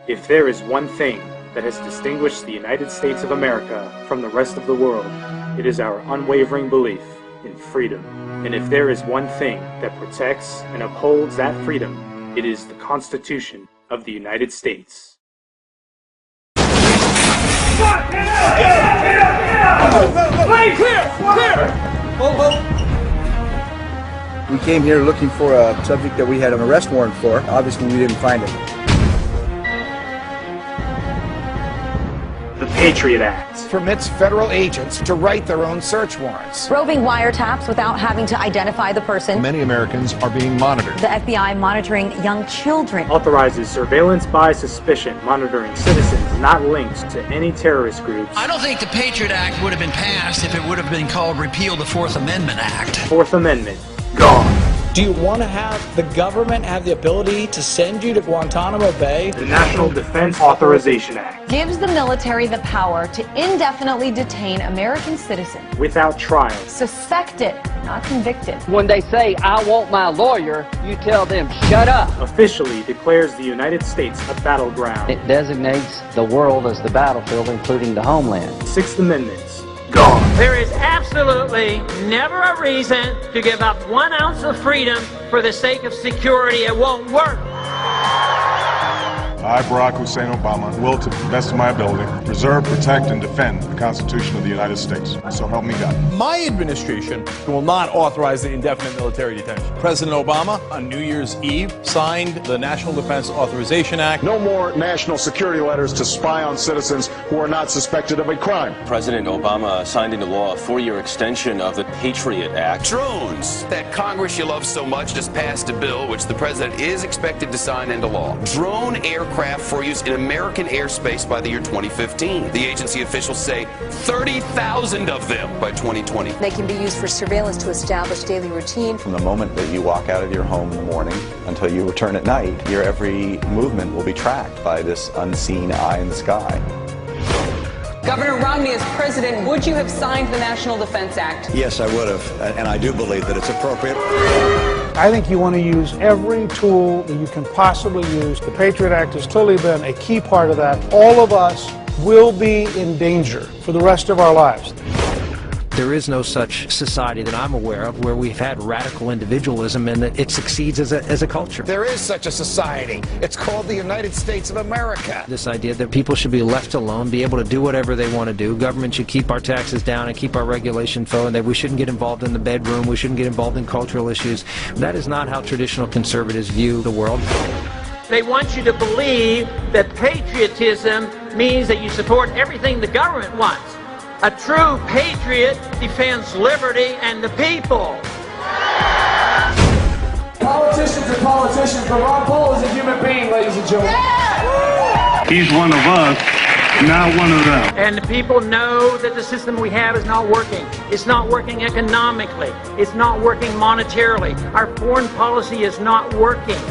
If there is one thing that has distinguished the United States of America from the rest of the world, it is our unwavering belief in freedom. And if there is one thing that protects and upholds that freedom, it is the Constitution of the United States. Lane clear! Clear! Hold. We came here looking for a subject that we had an arrest warrant for. Obviously, we didn't find it. The Patriot Act permits federal agents to write their own search warrants. Roving wiretaps without having to identify the person. Many Americans are being monitored. The FBI monitoring young children. Authorizes surveillance by suspicion, monitoring citizens not linked to any terrorist groups. I don't think the Patriot Act would have been passed if it would have been called Repeal the Fourth Amendment Act. Fourth Amendment, gone. Do you want to have the government have the ability to send you to Guantanamo Bay? The National Defense Authorization Act Gives the military the power to indefinitely detain American citizens. without trial. Suspected, not convicted. When they say, I want my lawyer, you tell them, shut up. Officially declares the United States a battleground. It designates the world as the battlefield, including the homeland. Sixth Amendment, gone. There is absolutely never a reason to give up 1 ounce of freedom for the sake of security. It won't work. I, Barack Hussein Obama, will, to the best of my ability, preserve, protect, and defend the Constitution of the United States. So help me God. My administration will not authorize the indefinite military detention. President Obama, on New Year's Eve, signed the National Defense Authorization Act. No more national security letters to spy on citizens who are not suspected of a crime. President Obama signed into law a 4-year extension of the Patriot Act. Drones that Congress you love so much just passed a bill which the president is expected to sign into law. Drone aircraft for use in American airspace by the year 2015. The agency officials say 30,000 of them by 2020. They can be used for surveillance to establish daily routine. From the moment that you walk out of your home in the morning until you return at night, your every movement will be tracked by this unseen eye in the sky. Governor Romney, as president, would you have signed the National Defense Act? Yes, I would have, and I do believe that it's appropriate. I think you want to use every tool that you can possibly use. The Patriot Act has clearly been a key part of that. All of us will be in danger for the rest of our lives. There is no such society that I'm aware of where we've had radical individualism and that it succeeds as a culture. There is such a society. It's called the United States of America. This idea that people should be left alone, be able to do whatever they want to do. Government should keep our taxes down and keep our regulation low, and that we shouldn't get involved in the bedroom, we shouldn't get involved in cultural issues. That is not how traditional conservatives view the world. They want you to believe that patriotism means that you support everything the government wants. A true patriot defends liberty and the people. Politicians are politicians, but Ron Paul is a human being, ladies and gentlemen. He's one of us, not one of them. And the people know that the system we have is not working. It's not working economically. It's not working monetarily. Our foreign policy is not working.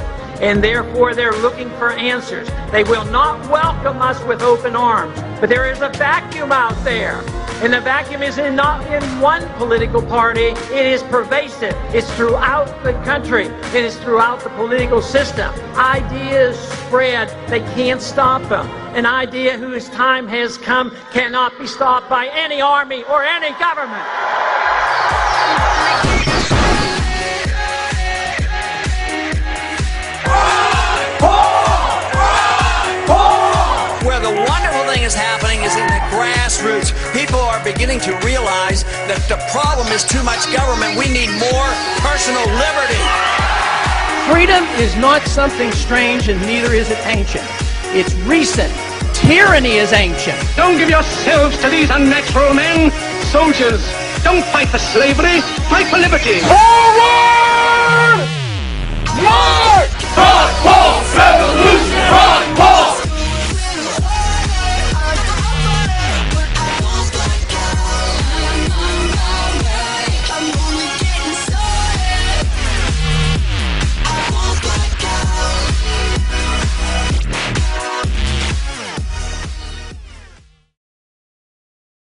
And therefore they're looking for answers. They will not welcome us with open arms. But there is a vacuum out there. And the vacuum is not in one political party. It is pervasive. It's throughout the country. It is throughout the political system. Ideas spread. They can't stop them. An idea whose time has come cannot be stopped by any army or any government. Where the wonderful thing is happening is in the grassroots. People are beginning to realize that the problem is too much government. We need more personal liberty. Freedom is not something strange, and neither is it ancient. It's recent. Tyranny is ancient. Don't give yourselves to these unnatural men. Soldiers, don't fight for slavery, fight for liberty.